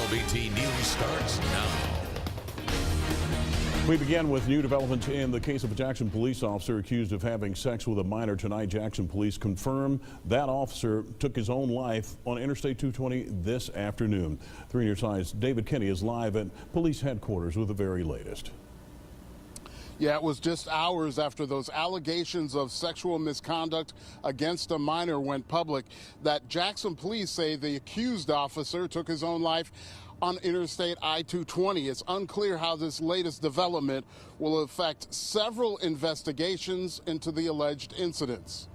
WLBT News starts now. We begin with new developments in the case of a Jackson police officer accused of having sex with a minor. Tonight, Jackson police confirm that officer took his own life on Interstate 220 this afternoon. 3 News 5's David Kenney is live at police headquarters with the very latest. Yeah, it was just hours after those allegations of sexual misconduct against a minor went public that Jackson police say the accused officer took his own life on Interstate I-220. It's unclear how this latest development will affect several investigations into the alleged incidents.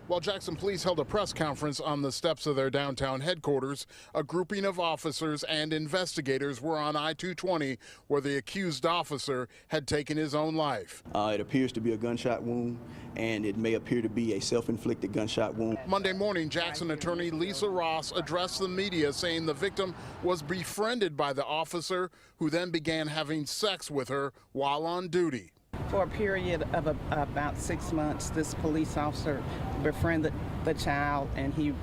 While Jackson police held a press conference on the steps of their downtown headquarters, a grouping of officers and investigators were on I-220 where the accused officer had taken his own life. It appears to be a gunshot wound, and it may appear to be a self-inflicted gunshot wound. Monday morning, Jackson attorney Lisa Ross addressed the media saying the victim was befriended by the officer who then began having sex with her while on duty. For a period of about 6 months, this police officer befriended the child, and he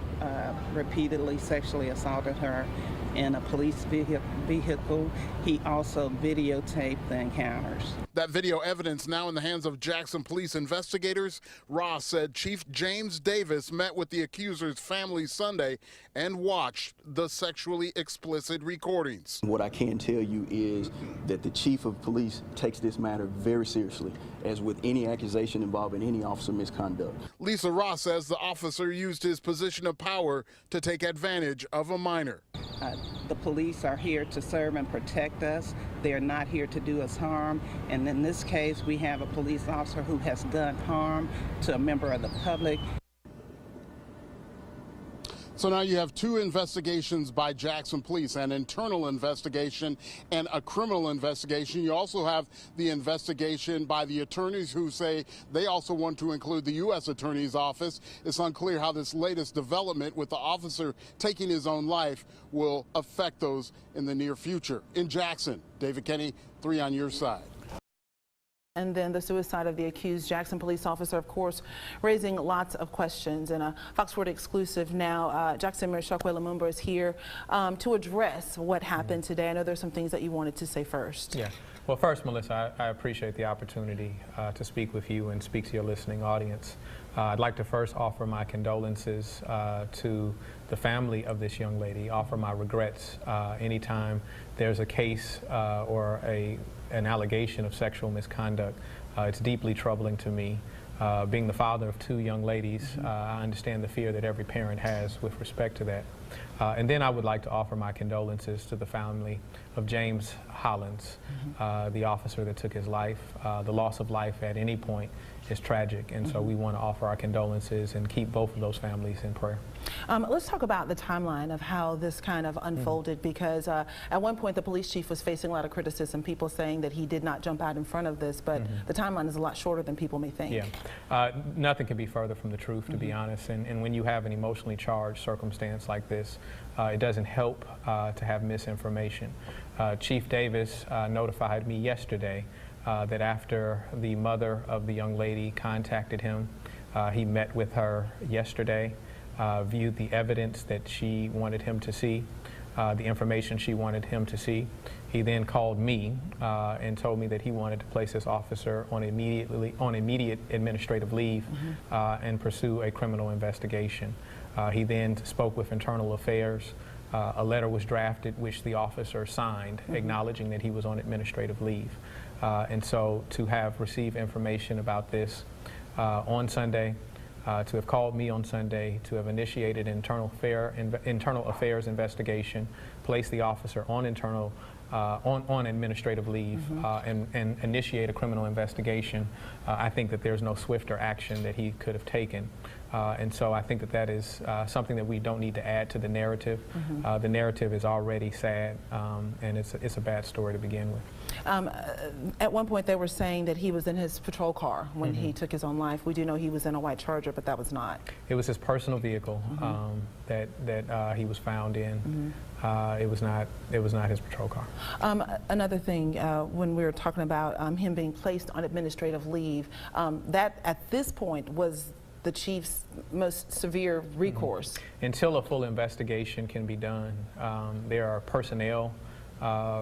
repeatedly sexually assaulted her in a police vehicle. He also videotaped the encounters. That video evidence now in the hands of Jackson police investigators. Ross said Chief James Davis met with the accuser's family Sunday and watched the sexually explicit recordings. What I can tell you is that the chief of police takes this matter very seriously, as with any accusation involving any officer misconduct. Lisa Ross says the officer used his position of power to take advantage of a minor. The police are here to serve and protect us. They are not here to do us harm. And in this case, we have a police officer who has done harm to a member of the public. So now you have two investigations by Jackson police, an internal investigation and a criminal investigation. You also have the investigation by the attorneys who say they also want to include the U.S. Attorney's Office. It's unclear how this latest development with the officer taking his own life will affect those in the near future. In Jackson, David Kenney, 3 on your side. And then the suicide of the accused Jackson police officer, of course, raising lots of questions. And a Fox 40 exclusive now, Jackson Mayor Chokwe Lumumba is here to address what happened today. I know there's some things that you wanted to say first. Yeah. Well, first, Melissa, I appreciate the opportunity to speak with you and speak to your listening audience. I'd like to first offer my condolences to the family of this young lady, offer my regrets anytime there's a case or an allegation of sexual misconduct. It's deeply troubling to me. Being the father of 2 young ladies, I understand the fear that every parent has with respect to that. And then I would like to offer my condolences to the family of James Hollins, the officer that took his life. The loss of life at any point is tragic, and so we want to offer our condolences and keep both of those families in prayer. Let's talk about the timeline of how this kind of unfolded, because at one point the police chief was facing a lot of criticism, people saying that he did not jump out in front of this, but the timeline is a lot shorter than people may think. Yeah, nothing can be further from the truth, to be honest, and when you have an emotionally charged circumstance like this, it doesn't help to have misinformation. Chief Davis notified me yesterday that after the mother of the young lady contacted him, he met with her yesterday, viewed the evidence that she wanted him to see, the information she wanted him to see. He then called me and told me that he wanted to place this officer on immediate administrative leave and pursue a criminal investigation. He then spoke with Internal Affairs. A letter was drafted which the officer signed acknowledging that he was on administrative leave. And so to have received information about this on Sunday, to have called me on Sunday, to have initiated an internal affairs investigation, placed the officer on on administrative leave and initiate a criminal investigation, I think that there's no swifter action that he could have taken. And so I think that that is something that we don't need to add to the narrative. The narrative is already sad, and it's a bad story to begin with. At one point they were saying that he was in his patrol car when he took his own life. We do know he was in a white Charger, but that was not. It was his personal vehicle that he was found in. It was not his patrol car. Another thing, when we were talking about him being placed on administrative leave, that at this point was the chief's most severe recourse? Until a full investigation can be done, there are personnel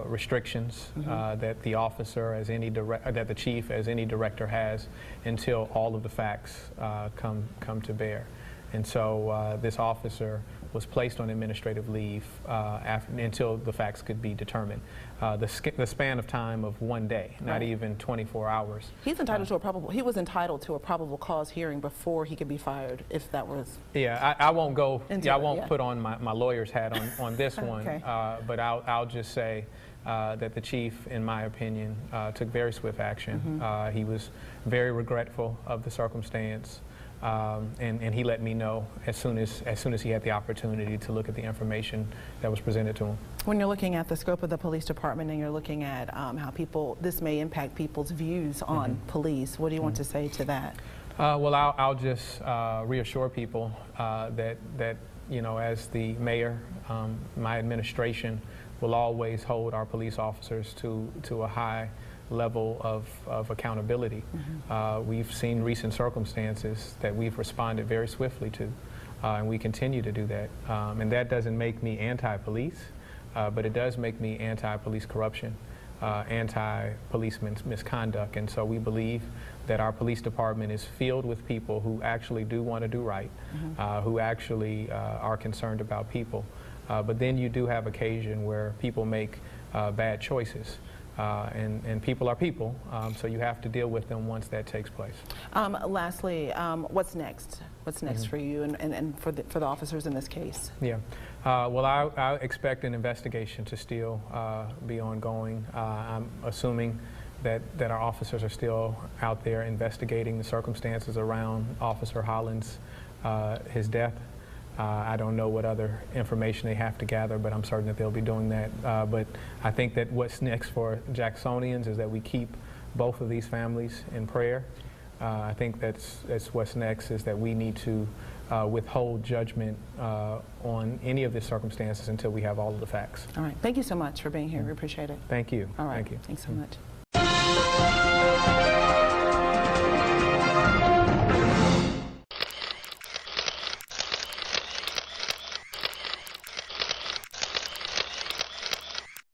restrictions that the officer, as any that the chief, as any director, has until all of the facts come to bear. And so this officer was placed on administrative leave until the facts could be determined. The span of time of 1 day, not even 24 hours. He's entitled to a probable. He was entitled to a probable cause hearing before he could be fired, if that was. Yeah, I won't go. Into I won't put on my lawyer's hat on this one. Okay. But I'll just say that the chief, in my opinion, took very swift action. He was very regretful of the circumstance. And he let me know as soon as he had the opportunity to look at the information that was presented to him. When you're looking at the scope of the police department and you're looking at how this may impact people's views on police, what do you want to say to that? Well, I'll just reassure people that as the mayor, my administration will always hold our police officers to a high level of accountability. We've seen recent circumstances that we've responded very swiftly to, and we continue to do that. And that doesn't make me anti-police, but it does make me anti-police corruption, anti-police misconduct. And so we believe that our police department is filled with people who actually do want to do right, who actually are concerned about people. But then you do have occasion where people make bad choices. And people are people, so you have to deal with them once that takes place. Lastly, what's next? What's next for you and for the officers in this case? Yeah, well, I expect an investigation to still be ongoing. I'm assuming that our officers are still out there investigating the circumstances around Officer Hollins, his death. I don't know what other information they have to gather, but I'm certain that they'll be doing that. But I think that what's next for Jacksonians is that we keep both of these families in prayer. I think that's what's next, is that we need to withhold judgment on any of the circumstances until we have all of the facts. All right. Thank you so much for being here. We appreciate it. Thank you. All right. Thank you. Thanks so much.